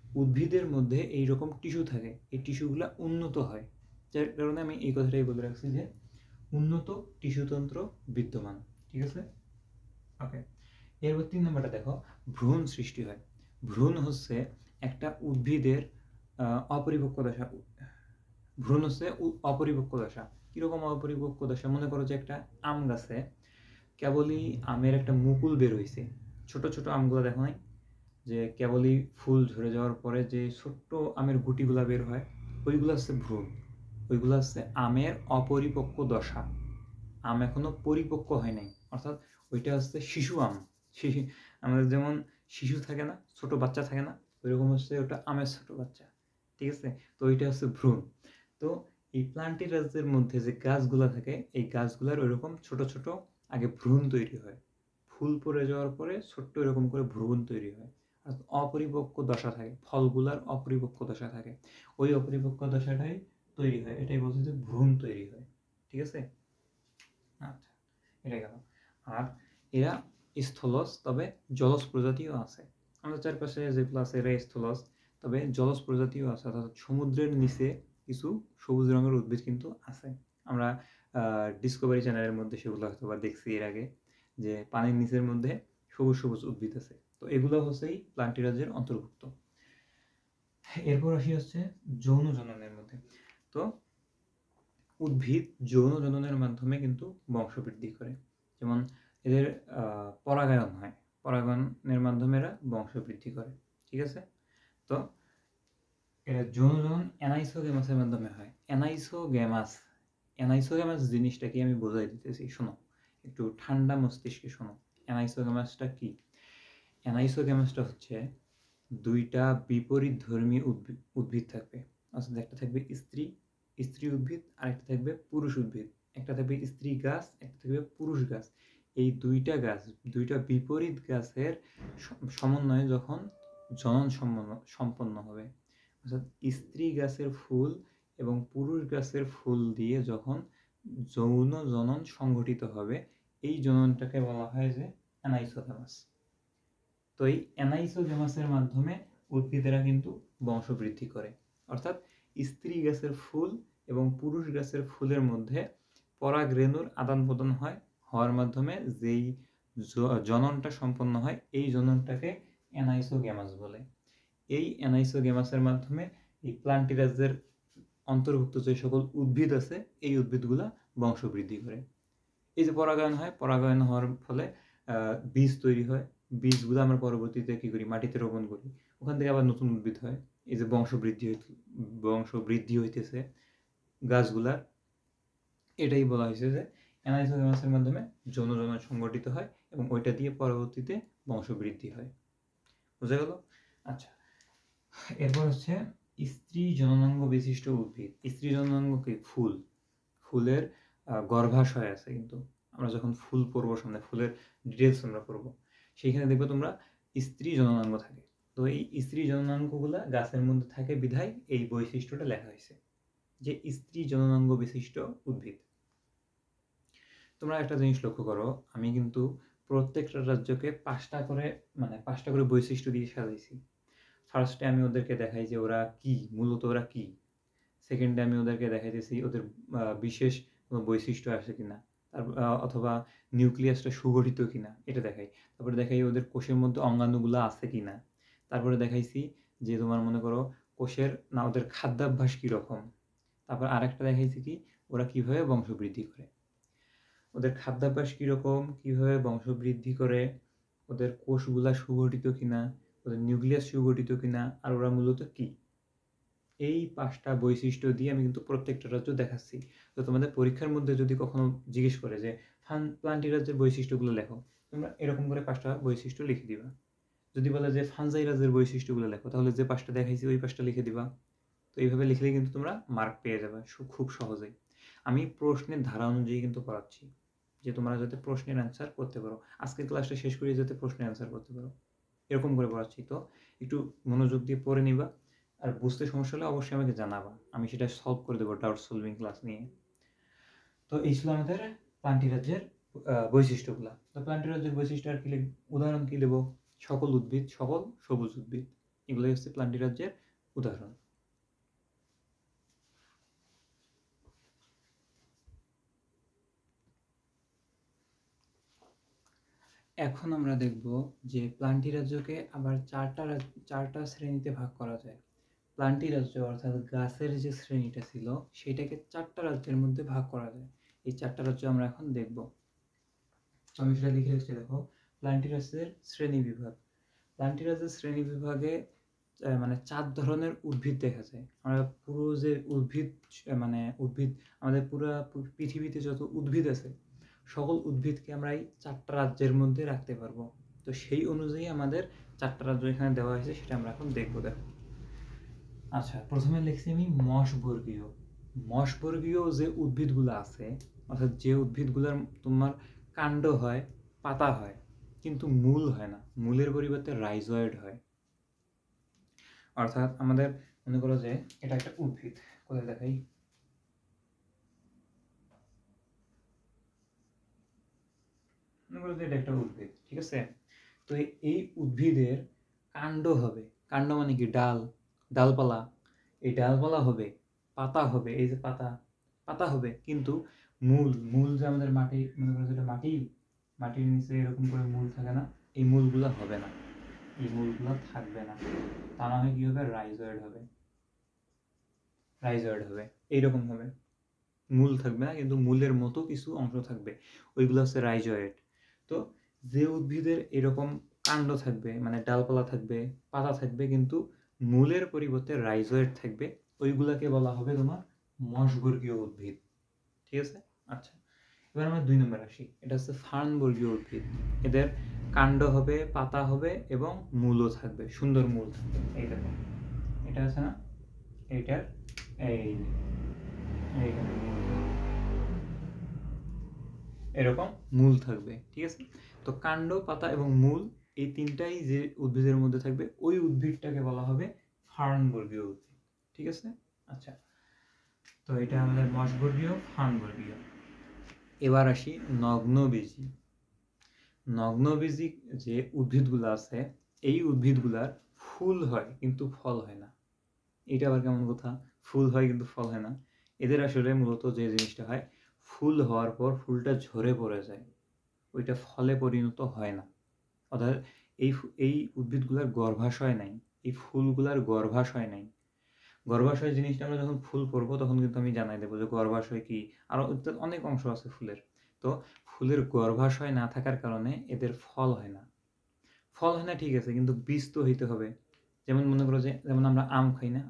উদ্ভিদের মধ্যে এই রকম টিস্যু থাকে, এই টিস্যুগুলা উন্নত হয়, যার কারণে আমি এই কথাটাই বলে রাখছি যে উন্নত টিস্যুতন্ত্র বিদ্যমান। ঠিক আছে, ওকে। এরপর 3 নম্বরটা দেখো, ভ্রূণ সৃষ্টি হয়। ভ্রূণ হচ্ছে একটা উদ্ভিদের অপরিপক্ক দশা। ভ্রূণ হচ্ছে অপরিপক্ক দশা। কিরকম অপরিপক্ক দশা? মনে করো যে একটা আম গাছে কেবলই আমের একটা মুকুল বের হয়েছে, ছোট ছোট আমগুলো দেখো নাই, যে কেবলই ফুল ঝরে যাওয়ার পরে যে ছোট্ট আমের গুটিগুলা বের হয়, ওইগুলো হচ্ছে ভ্রূণ। ওইগুলো হচ্ছে আমের অপরিপক্ক দশা। আম এখনো পরিপক্ক হয় নাই, অর্থাৎ ওইটা হচ্ছে শিশু আম। আমাদের যেমন শিশু থাকে না, ছোট বাচ্চা থাকে না, ওইরকম হচ্ছে ওটা আমের ছোট বাচ্চা। ঠিক আছে, তো ওইটা হচ্ছে ভ্রূণ। তো এই প্লান্টি রাজ্যের মধ্যে যে গাছগুলা থাকে, এই গাছগুলার ওইরকম ছোট ছোট আগে ভ্রূণ তৈরি হয়, ফুল পড়ে যাওয়ার পরে ছোট্ট এরকম করে ভ্রূণ তৈরি হয়। আর অপরিপক্ক দশা থাকে, ফলগুলার অপরিপক্ক দশা থাকে, ওই অপরিপক্ক দশাটাই তৈরি হয়, এটাই বলছে যে ভ্রূণ তৈরি হয়। ঠিক আছে, আচ্ছা, এটা গেল। আর এরা স্থলজ, তবে জলজ প্রজাতিও আছে। আমাদের চারপাশে যেগুলো আছে এরা স্থলজ, তবে জলজ প্রজাতিও আছে, অর্থাৎ সমুদ্রের নিচে কিছু সবুজ রঙের উদ্ভিদ কিন্তু আছে। আমরা ডিসকভারি চ্যানেলের মধ্যে সেগুলো হয়তো বা দেখছি এর আগে, যে পানির নিচের মধ্যে সবুজ সবুজ উদ্ভিদ আছে। তো এগুলো হচ্ছেই প্লান্টি রাজ্যের অন্তর্ভুক্ত। এরপর আসি হচ্ছে যৌন জননের মধ্যে। তো উদ্ভিদ যৌন জননের মাধ্যমে কিন্তু বংশবৃদ্ধি করে। যেমন এদের পরাগায়ন হয়, পরাগায়নের মাধ্যমে এরা বংশবৃদ্ধি করে। ঠিক আছে, তো এরা যৌন জনন অ্যানাইসোগ্যামাসের মাধ্যমে হয়। অ্যানাইসোগ্যামাস জিনিসটা কি আমি বোঝাই দিতেছি, শোনো একটু ঠান্ডা মস্তিষ্কে শোনো। অ্যানাইসোগ্যামাসটা কি? অ্যানাইসোগ্যামাসটা হচ্ছে দুইটা বিপরীত ধর্মী উদ্ভিদ থাকবে, অর্থাৎ একটা থাকবে স্ত্রী উদ্ভিদ, আর একটা থাকবে পুরুষ উদ্ভিদ। একটা থাকবে স্ত্রী গাছ, একটা থাকবে পুরুষ গাছ। এই দুইটা বিপরীত গাছের সমন্বয়ে যখন জনন সম্পন্ন হবে, অর্থাৎ স্ত্রী গাছের ফুল এবং পুরুষ গাছের ফুল দিয়ে যখন যৌন জনন সংঘটিত হবে, এই জননটাকে বলা হয় যে অ্যানাইসোগেমাস। তো এই অ্যানাইসোগেমাসের মাধ্যমে উদ্ভিদেরা কিন্তু বংশবৃদ্ধি করে, অর্থাৎ স্ত্রী গাছের ফুল এবং পুরুষ গাছের ফুলের মধ্যে পরাগরেণুর আদান প্রদান হওয়ার মাধ্যমে যেই জননটা সম্পন্ন হয়, এই জননটাকে অ্যানাইসোগেমাস বলে। এই অ্যানাইসোগেমাসের মাধ্যমে এই প্লান্টিরাজের অন্তর্ভুক্ত যে সকল উদ্ভিদ আছে, এই উদ্ভিদগুলা বংশবৃদ্ধি করে। এই যে পরাগায়ন হয়, পরাগায়ন হওয়ার ফলে বীজ তৈরি হয়, বীজগুলো আমরা পরবর্তীতে কি করি, মাটিতে রোপণ করি, ওখান থেকে আবার নতুন উদ্ভিদ হয়। এই যে বংশবৃদ্ধি হইতেছে গাছগুলার, এটাই বলা হয়েছে যে অ্যানাইসোগেমাসের মাধ্যমে যৌন জনন সংঘটিত হয় এবং ওইটা দিয়ে পরবর্তীতে বংশবৃদ্ধি হয়। বুঝা গেল? আচ্ছা, এরপর হচ্ছে স্ত্রী জননাঙ্গ বিশিষ্ট উদ্ভিদ। স্ত্রী জননাঙ্গ কি? ফুলের গর্ভাশয় আছে, কিন্তু আমরা যখন ফুল পড়বো সামনে, ফুলের ডিটেলস আমরা পড়বো, সেইখানে দেখবে তোমরা স্ত্রী জননাঙ্গ থাকে। তো এই স্ত্রী জননাঙ্গগুলা গাছের মধ্যে থাকে বিধায় এই বৈশিষ্ট্যটা লেখা হয়েছে যে স্ত্রী জননাঙ্গ বিশিষ্ট উদ্ভিদ। তোমরা একটা জিনিস লক্ষ্য করো, আমি কিন্তু প্রত্যেকটা রাজ্যকে পাঁচটা করে বৈশিষ্ট্য দিয়ে সাজাইছি। ফার্স্টে আমি ওদেরকে দেখাই যে মূলত ওরা কি। সেকেন্ডে আমি ওদেরকে দেখাইতেছি ওদের বিশেষ কোনো বৈশিষ্ট্য আছে কিনা, তারপর অথবা নিউক্লিয়াসটা সুগঠিত কিনা এটা দেখাই। তারপরে দেখাই ওদের কোষের মধ্যে অঙ্গাণুগুলো আছে কিনা। তারপরে দেখাইছি যে তোমার মনে করো ওদের খাদ্যাভ্যাস কীরকম। তারপর আরেকটা দেখাইছি কি, ওরা কিভাবে বংশবৃদ্ধি করে, ওদের খাদ্যাভ্যাস কীরকম, কিভাবে বংশবৃদ্ধি করে, ওদের কোষগুলা সুগঠিত কিনা, ওদের নিউক্লিয়াস সুগঠিত কিনা, আর ওরা মূলত কি। এই পাঁচটা বৈশিষ্ট্য দিয়ে আমি কিন্তু প্রত্যেকটা রাজ্য দেখাচ্ছি। তো তোমাদের পরীক্ষার মধ্যে যদি কখনো জিজ্ঞেস করে যে প্লান্টিরাজের বৈশিষ্ট্যগুলো লেখো, তোমরা এরকম করে পাঁচটা বৈশিষ্ট্য লিখে দিবা। যদি বলে যে ফানজাইরাজের বৈশিষ্ট্যগুলো লেখো, তাহলে যে পাঁচটা দেখাইছি ওই পাঁচটা লিখে দিবা। তো এইভাবে লিখলে কিন্তু তোমরা মার্ক পেয়ে যাবে খুব সহজেই। আমি প্রশ্নের ধারা অনুযায়ী কিন্তু পড়াচ্ছি, যে তোমরা যাতে প্রশ্নের অ্যান্সার করতে পারো, আজকের ক্লাসটা শেষ করে যাতে প্রশ্নের অ্যান্সার করতে পারো, এরকম করে পড়াচ্ছি। তো একটু মনোযোগ দিয়ে পড়ে নিবা, আর বুঝতে সমস্যা হলে অবশ্যই আমাকে জানাবা, আমি সেটা সলভ করে দেবো ডাউট সলভিং ক্লাস নিয়ে। তো এই ছিল আমাদের প্লান্টিরাজের বৈশিষ্ট্যগুলা। তো প্লান্টিরাজের বৈশিষ্ট্য আর কি উদাহরণ কি দেবো, সকল উদ্ভিদ, সকল সবুজ উদ্ভিদ, এগুলোই হচ্ছে প্লান্টিরাজের উদাহরণ। এখন আমরা দেখব যে প্লান্টিরাজ্যকে আবার চারটা শ্রেণীতে ভাগ করা যায়। প্লান্টিরাজ্য অর্থাৎ গাছের যে শ্রেণীটা ছিল সেটাকে চারটা রাজ্যের মধ্যে ভাগ করা যায়। এই চারটা রাজ্য আমরা এখন দেখব। আমি সেটা লিখে রেখেছি, দেখো। প্লান্টিরাজের শ্রেণী বিভাগ। প্লান্টিরাজের শ্রেণী বিভাগে চার ধরনের উদ্ভিদ দেখা যায়। আমরা পুরো যে উদ্ভিদ আমাদের পুরো পৃথিবীতে যত উদ্ভিদ আছে, সকল উদ্ভিদকে আমরা এই চারটা রাজ্যের মধ্যে রাখতে পারবো। তো সেই অনুযায়ী আমাদের চারটা রাজ্য এখানে দেওয়া হয়েছে, সেটা আমরা এখন দেখবো। দেখো, আচ্ছা, প্রথমে লিখছি আমি মশবর্গীয় যে উদ্ভিদগুলো আছে, অর্থাৎ যে উদ্ভিদগুলোর তোমার কাণ্ড হয়, পাতা হয়, কিন্তু মূল হয় না, মূলের পরিবর্তে রাইজয়েড হয়। অর্থাৎ আমাদের মনে করো যে এটা একটা উদ্ভিদ, কোথায় দেখাই, মনে করো যে এটা একটা উদ্ভিদ, ঠিক আছে। তো এই উদ্ভিদের কাণ্ড হবে, কাণ্ড মানে কি, ডালপালা, এই ডালপালা হবে, পাতা হবে, এই যে পাতা হবে, কিন্তু মূল যে আমাদের মাটি, মনে করো যেটা মাটির নিচে এরকম করে মূল থাকে না, এই মূলগুলো হবে না, এই মূলগুলো থাকবে না। তা না হয় কি হবে, রাইজয়েড হবে, এইরকম হবে, মূল থাকবে না, কিন্তু মূলের মতো কিছু অংশ থাকবে, ওইগুলো হচ্ছে রাইজয়েড। তো যে উদ্ভিদের এরকম কাণ্ড থাকবে, মানে ডালপালা থাকবে, পাতা থাকবে, কিন্তু মূলের পরিবর্তে রাইজয়েড থাকবে, ওইগুলাকে বলা হবে তোমার মশবর্গীয় উদ্ভিদ, ঠিক আছে। আচ্ছা, এবার আমরা 2 নম্বর আসি। এটা হচ্ছে ফার্নবর্গীয় উদ্ভিদ। এদের কাণ্ড হবে, পাতা হবে এবং মূলও থাকবে, সুন্দর মূল থাকবে। এই দেখো, এটা আছে না, এইটার এইখানে এরকম মূল থাকবে, ঠিক আছে। তো কাণ্ড, পাতা এবং মূল এই তিনটাই যে উদ্ভিদের মধ্যে থাকবে ওই উদ্ভিদটাকে বলা হবে ফার্নবর্গীয় উদ্ভিদ, ঠিক আছে। আচ্ছা, তো এটা আমাদের মশবর্গীয়, ফার্নবর্গীয়। এবার আসি নগ্নবীজি। নগ্নবীজি যে উদ্ভিদগুলো আছে এই উদ্ভিদগুলার ফুল হয় কিন্তু ফল হয় না। এটা আবার কেমন কথা? ফুল হয় কিন্তু ফল হয় না। এদের আসলে মূলত যে জিনিসটা হয়, ফুল হওয়ার পর ফুলটা ঝরে পড়ে যায়, ওইটা ফলে পরিণত হয় না। অর্থাৎ এই উদ্ভিদগুলার গর্ভাশয় নাই, এই ফুলগুলার গর্ভাশয় নাই। গর্ভাশয় জিনিসটা আমরা যখন ফুল পড়বো তখন কিন্তু আমি জানাই দেবো যে গর্ভাশয় কি, আরও অনেক অংশ আছে ফুলের। তো ফুলের গর্ভাশয় না থাকার কারণে এদের ফল হয় না। ফল হয় না ঠিক আছে, কিন্তু বীজ তো হইতে হবে। যেমন মনে করো যে যেমন আমরা আম খাই না,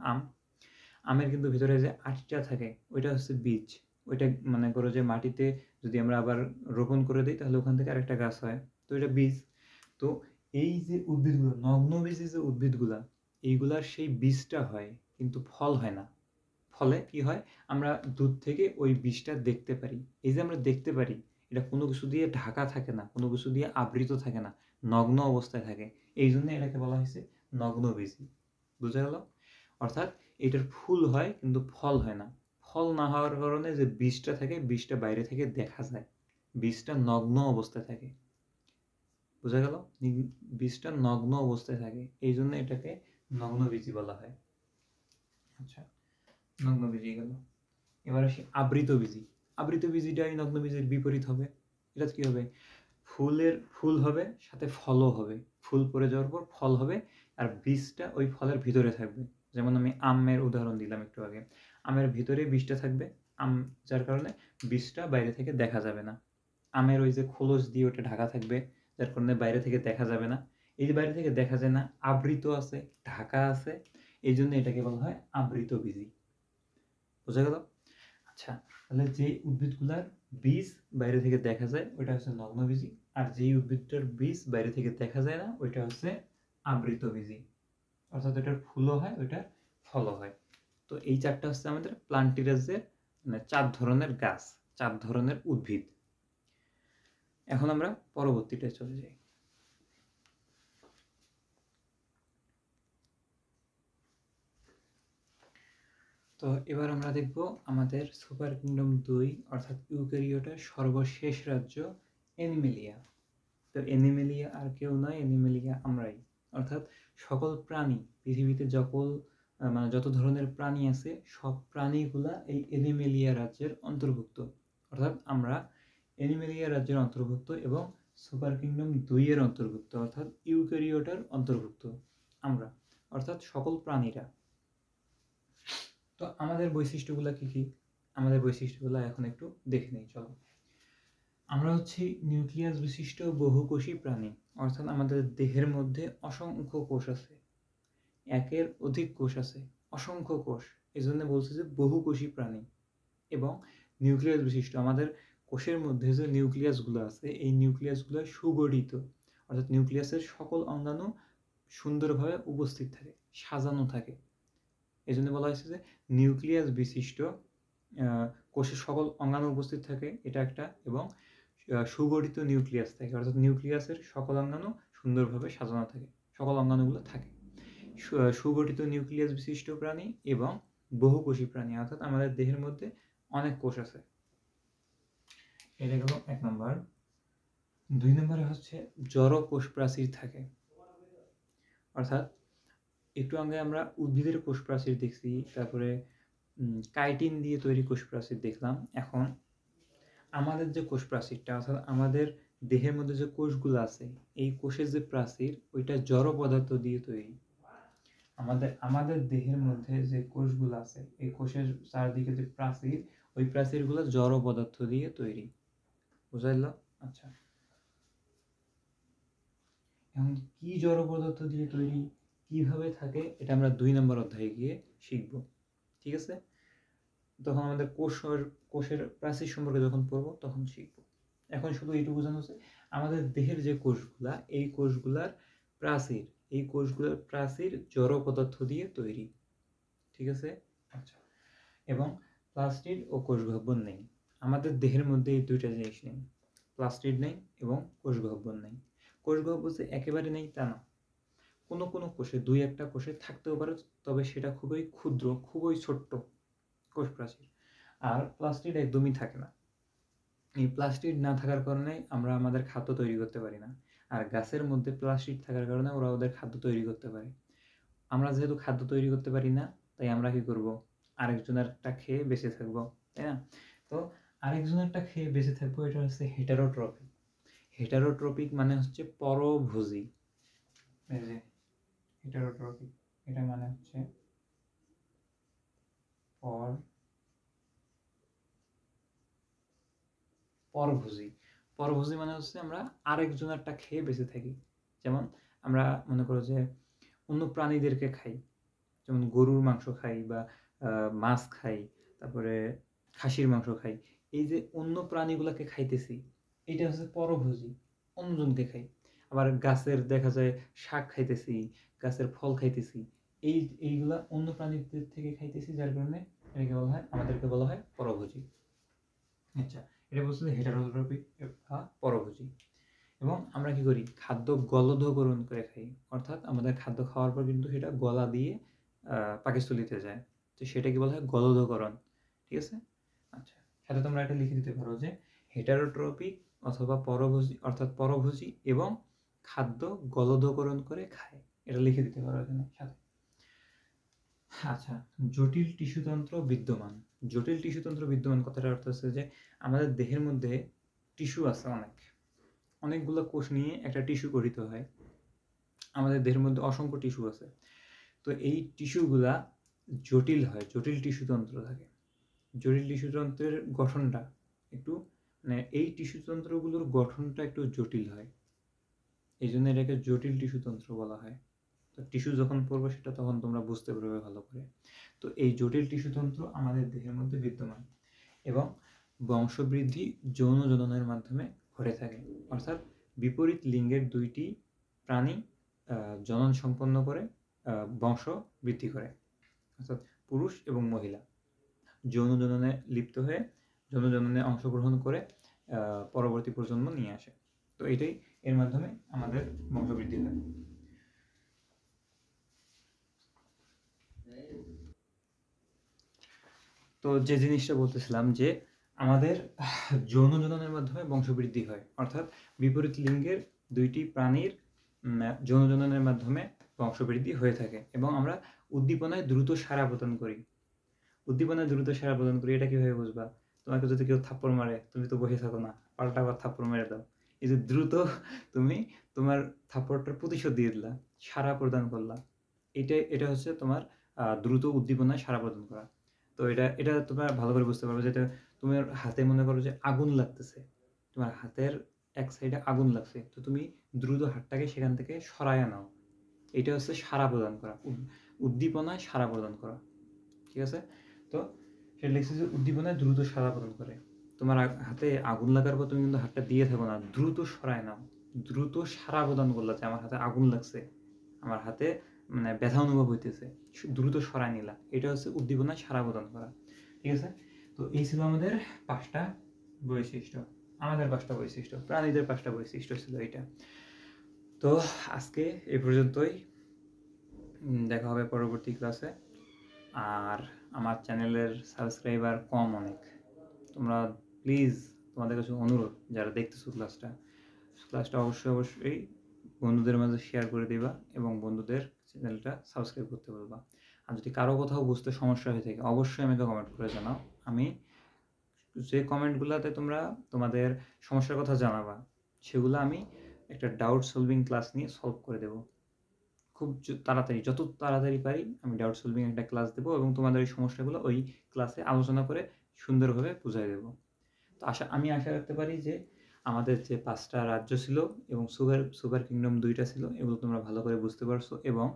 আমের কিন্তু ভিতরে যে আটিটা থাকে ওইটা হচ্ছে বীজ। ওইটা মনে করো যে মাটিতে যদি আমরা আবার রোপণ করে দিই তাহলে ওখান থেকে আরেকটা গাছ হয়, তো এটা বীজ। তো এই যে উদ্ভিদগুলো নগ্নবীজি যে উদ্ভিদগুলা, এইগুলার সেই বীজটা হয় কিন্তু ফল হয় না। ফলে কি হয়, আমরা দূর থেকে ওই বীজটা দেখতে পারি। এই যে আমরা দেখতে পারি, এটা কোনো কিছু দিয়ে ঢাকা থাকে না, কোনো কিছু দিয়ে আবৃত থাকে না, নগ্ন অবস্থায় থাকে। এই জন্য এটাকে বলা হয়েছে নগ্নবীজি। বুঝা গেল? অর্থাৎ এটার ফুল হয় কিন্তু ফল হয় না। ফল না হওয়ার কারণে যে বীজটা থাকে, বীজটা বাইরে থেকে দেখা যায়, বীজটা নগ্ন অবস্থায় থাকে। বোঝা গেল? বীজটা নগ্ন অবস্থায় থাকে, এই জন্য এটাকে নগ্নবীজি বলা হয়। আচ্ছা, নগ্নবীজি গেল। এবার আসি আবৃতবীজি। আবৃতবীজিটাই নগ্নবীজির বিপরীত হবে। এটা কি হবে? ফুল হবে, সাথে ফলও হবে। ফুল পড়ে যাওয়ার পর ফল হবে, আর বীজটা ওই ফলের ভিতরে থাকবে। যেমন আমি আমের উদাহরণ দিলাম একটু আগে। আমের ভিতরে বীজটা থাকবে, যার কারণে বীজটা বাইরে থেকে দেখা যাবে না। আমের ওই যে খোলস দিয়ে ওটা ঢাকা থাকবে, যার কারণে বাইরে থেকে দেখা যাবে না। এই যে বাইরে থেকে দেখা যায় না, আবৃত আছে, ঢাকা আছে, এই জন্য এটাকে বলা হয় আবৃতবীজি। বোঝা গেল? আচ্ছা, তাহলে যে উদ্ভিদগুলার বীজ বাইরে থেকে দেখা যায় ওইটা হচ্ছে নগ্নবীজি, আর যেই উদ্ভিদটার বীজ বাইরে থেকে দেখা যায় না ওইটা হচ্ছে আবৃতবীজি। অর্থাৎ ওইটার ফুলও হয়, ওইটার ফলও হয়। তো এই চারটা হচ্ছে আমাদের প্লান্টিরাসের মানে 4 ধরনের গাছ, 4 ধরনের উদ্ভিদ। এখন আমরা পরবর্তীটায় চলে যাই। তো এবার আমরা দেখব আমাদের সুপার কিংডম 2 অর্থাৎ ইউক্যারিওটার সর্বশেষ রাজ্য অ্যানিমেলিয়া। তো অ্যানিমেলিয়া আর কেউ নয়, অ্যানিমেলিয়া আমরাই। অর্থাৎ সকল প্রাণী, পৃথিবীতে মানে যত ধরনের প্রাণী আছে সব প্রাণীগুলা এই অ্যানিমেলিয়া রাজ্যের অন্তর্ভুক্ত। অর্থাৎ আমরা অ্যানিমেলিয়া রাজ্যের অন্তর্ভুক্ত এবং সুপার কিংডম 2 এর অন্তর্ভুক্ত, অর্থাৎ ইউক্যারিওটার অন্তর্ভুক্ত আমরা, অর্থাৎ সকল প্রাণীরা। তো আমাদের বৈশিষ্ট্যগুলো কি কি? আমাদের বৈশিষ্ট্যগুলো এখন একটু দেখে নেই, চলো। আমরা হচ্ছি নিউক্লিয়াস বিশিষ্ট বহুকোষী প্রাণী, অর্থাৎ আমাদের দেহের মধ্যে অসংখ্য কোষ আছে, একের অধিক কোষ আছে, অসংখ্য কোষ, এই জন্য বলছে যে বহুকোষী প্রাণী। এবং নিউক্লিয়াস বিশিষ্ট, আমাদের কোষের মধ্যে যে নিউক্লিয়াসগুলো আছে এই নিউক্লিয়াসগুলো সুগঠিত, অর্থাৎ নিউক্লিয়াসের সকল অঙ্গাণু সুন্দরভাবে উপস্থিত থাকে, সাজানো থাকে। এই জন্য বলা হয়েছে যে নিউক্লিয়াস বিশিষ্ট কোষের সকল অঙ্গাণু উপস্থিত থাকে, এটা একটা, এবং সুগঠিত নিউক্লিয়াস থাকে, অর্থাৎ নিউক্লিয়াসের সকল অঙ্গাণু সুন্দরভাবে সাজানো থাকে, সকল অঙ্গাণুগুলো থাকে। সুগঠিত নিউক্লিয়াস বিশিষ্ট প্রাণী এবং বহুকোষী প্রাণী, অর্থাৎ আমাদের দেহের মধ্যে অনেক কোষ আছে। এটা গেল 1 নম্বর। 2 নম্বরে হচ্ছে জড় কোষ প্রাচীর থাকে, অর্থাৎ একটু আগে আমরা উদ্ভিদের কোষ প্রাচীর দেখছি, তারপরে কাইটিন দিয়ে তৈরি কোষ প্রাচীর দেখলাম। এখন আমাদের যে কোষ প্রাচীরটা, অর্থাৎ আমাদের দেহের মধ্যে যে কোষগুলো আছে এই কোষের যে প্রাচীর ওইটা জড় পদার্থ দিয়ে তৈরি। আমাদের দেহের মধ্যে যে কোষগুলো আছে এই কোষের চারদিকে যে প্রাচীর, ওই প্রাচীরগুলো জড় পদার্থ দিয়ে তৈরি। বুঝাইল? আচ্ছা, এখন কি জড় পদার্থ দিয়ে তৈরি, কিভাবে থাকে, এটা আমরা 2 নম্বর অধ্যায়ে গিয়ে শিখব, ঠিক আছে? তখন আমাদের কোষের প্রাচীর সম্পর্কে যখন পড়বো তখন শিখব। এখন শুধু এইটুকু জানো যে আমাদের দেহের যে কোষগুলা, এই কোষগুলার প্রাচীর, এই কোষগুলোর প্রাচীর জড় পদার্থ দিয়ে তৈরি, ঠিক আছে? আচ্ছা, এবং প্লাস্টিড ও কোষগহ্বর নেই, আমাদের দেহের মধ্যে এই দুইটা জিনিস নেই। প্লাস্টিড নেই এবং কোষগহ্বর নেই। কোষগহ্বর যে একেবারে নেই তা না, কোনো কোনো কোষে 2-1টা কোষে থাকতেও পারে, তবে সেটা খুবই ক্ষুদ্র, খুবই ছোট্ট কোষ প্রাচীর। আর প্লাস্টিড একদমই থাকে না। এই প্লাস্টিড না থাকার কারণে আমরা আমাদের খাদ্য তৈরি করতে পারি না। আর গাছের মধ্যে প্লাস্টিড থাকার কারণে ওরা ওদের খাদ্য তৈরি করতে পারে। আমরা যেহেতু খাদ্য তৈরি করতে পারি না, তাই আমরা কি করব? আরেকজনেরটা খেয়ে বেঁচে থাকবো, তাই না? তো আরেকজনেরটা খেয়ে বেঁচে থাকবো, এটা হচ্ছে হেটারোট্রপিক। হেটারোট্রপিক মানে হচ্ছে পরভোজী। এই যে হেটারোট্রপিক, এটা মানে হচ্ছে পরভোজী। পরভোজী মানে হচ্ছে আমরা আরেকজনেরটা খেয়ে বেঁচে থাকি। যেমন আমরা মনে করো যে অন্য প্রাণীদেরকে খাই, যেমন গরুর মাংস খাই বা মাছ খাই, তারপরে খাসির মাংস খাই। এই যে অন্য প্রাণীগুলোকে খাইতেছি, এটা হচ্ছে পরভোজী, অন্যজনকে খাই। আবার গাছের দেখা যায় শাক খাইতেছি, গাছের ফল খাইতেছি, এইগুলা অন্য প্রাণীদের থেকে খাইতেছি, যার কারণে এটাকে বলা হয়, আমাদেরকে বলা হয় পরভোজী। আচ্ছা, এটা বলছে যে হেটারোট্রপিক বা পরভোজী। এবং আমরা কি করি? খাদ্য গলদকরণ করে খাই, অর্থাৎ আমাদের খাদ্য খাওয়ার পর কিন্তু সেটা গলা দিয়ে পাকস্থলীতে যায়, তো সেটাকে বলা হয় গলদকরণ। ঠিক আছে? আচ্ছা, সাথে তোমরা এটা লিখে দিতে পারো যে হেটারোট্রপিক অথবা পরভোজী, অর্থাৎ পরভোজী এবং খাদ্য গলদকরণ করে খায়, এটা লিখে দিতে পারো এখানে সাথে। আচ্ছা, জটিল টিস্যুতন্ত্র বিদ্যমান। জটিল টিস্যুতন্ত্র বিদ্যমান কথাটার অর্থ হচ্ছে যে আমাদের দেহের মধ্যে টিস্যু আছে অনেকগুলো কোষ নিয়ে একটা টিস্যু গঠিত হয়। আমাদের দেহের মধ্যে অসংখ্য টিস্যু আছে। তো এই টিস্যুগুলা জটিল হয়, জটিল টিস্যুতন্ত্র থাকে। জটিল টিস্যুতন্ত্রের গঠনটা একটু মানে এই টিস্যুতন্ত্রগুলোর গঠনটা একটু জটিল হয়, এই জন্য এটাকে জটিল টিস্যুতন্ত্র বলা হয়। তো টিস্যু যখন পড়বে সেটা তখন তোমরা বুঝতে পারবে ভালো করে। তো এই জটিল টিস্যুতন্ত্র আমাদের দেহের মধ্যে বিদ্যমান এবং বংশবৃদ্ধি যৌন জননের মাধ্যমে ঘটে থাকে, অর্থাৎ বিপরীত লিঙ্গের দুইটি প্রাণী জনন সম্পন্ন করে বংশ বৃদ্ধি করে, অর্থাৎ পুরুষ এবং মহিলা যৌন জননে লিপ্ত হয়ে যৌন জননে অংশগ্রহণ করে পরবর্তী প্রজন্ম নিয়ে আসে। তো এটাই, এর মাধ্যমে আমাদের বংশবৃদ্ধি হয়। তো যে জিনিসটা বলতেছিলাম যে আমাদের যৌন জননের মাধ্যমে বংশবৃদ্ধি হয়, অর্থাৎ বিপরীত লিঙ্গের দুইটি প্রাণীর যৌন জননের মাধ্যমে বংশবৃদ্ধি হয়ে থাকে এবং আমরা উদ্দীপনায় দ্রুত সাড়া প্রদান করি। উদ্দীপনায় দ্রুত সাড়া প্রদান করি, এটা কিভাবে বুঝবা? তোমাকে যদি কেউ থাপ্পড় মারে, তুমি তো বসে থাকো না, পাল্টা আবার থাপ্পড় মেরে দাও। এই যে দ্রুত তুমি তোমার থাপ্পড়টার প্রতিশোধ দিয়ে দিলা, সাড়া প্রদান করলা, এটা হচ্ছে তোমার দ্রুত উদ্দীপনায় সাড়া প্রদান করা। তো এটা তোমরা ভালো করে বুঝতে পারবে যে তোমার হাতে মনে করো যে আগুন লাগতেছে, তোমার হাতের এক সাইডে আগুন লাগছে, তো তুমি দ্রুত হাতটাকে সেখান থেকে সরায় নাও, এটা হচ্ছে সাড়া প্রদান করা, উদ্দীপনায় সাড়া প্রদান করা। ঠিক আছে? তো সেটা লিখছে যে উদ্দীপনায় দ্রুত সাড়া প্রদান করে। তোমার হাতে আগুন লাগার পর তুমি কিন্তু হাতটা দিয়ে থাকো না, দ্রুত সরায় নাও, দ্রুত সাড়া প্রদান করলা যে আমার হাতে আগুন লাগছে, আমার হাতে মানে ব্যথা অনুভব হইতেছে, দ্রুত সরায় নিলা, এটা হচ্ছে উদ্দীপনায় সাড়া প্রদান করা। ঠিক আছে? তো এই ছিল আমাদের 5টা বৈশিষ্ট্য, আমাদের 5টা বৈশিষ্ট্য, প্রাণীদের 5টা বৈশিষ্ট্য ছিল এটা। তো আজকে এই পর্যন্তই, দেখা হবে পরবর্তী ক্লাসে। আর আমার চ্যানেলের সাবস্ক্রাইবার কম অনেক, তোমরা প্লিজ, তোমাদের কাছে অনুরোধ, যারা দেখতেছো ক্লাসটা অবশ্যই বন্ধুদের মাঝে শেয়ার করে দিবা এবং বন্ধুদের চ্যানেলটা সাবস্ক্রাইব করতে বলবা। আর যদি কারো কোথাও বুঝতে সমস্যা হয়ে থাকে অবশ্যই আমাকে কমেন্ট করে জানাও। আমি যে কমেন্টগুলোতে তোমরা তোমাদের সমস্যার কথা জানাবা, সেগুলো আমি একটা ডাউট সলভিং ক্লাস নিয়ে সলভ করে দেবো খুব তাড়াতাড়ি, যত তাড়াতাড়ি পারি আমি ডাউট সলভিং একটা ক্লাস দেবো এবং তোমাদের এই সমস্যাগুলো ওই ক্লাসে আলোচনা করে সুন্দরভাবে বুঝাই দেবো। তো আমি আশা রাখতে পারি যে আমাদের যে 5টা রাজ্য ছিল এবং সুপার কিংডম 2টা ছিল, এগুলো তোমরা ভালো করে বুঝতে পারছো এবং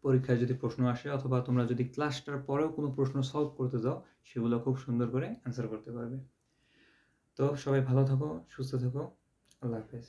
পরীক্ষায় যদি প্রশ্ন আসে অথবা তোমরা যদি ক্লাসটার পরেও কোনো প্রশ্ন সলভ করতে যাও, সেগুলো খুব সুন্দর করে অ্যান্সার করতে পারবে। তো সবাই ভালো থাকো, সুস্থ থাকো, আল্লাহ হাফেজ।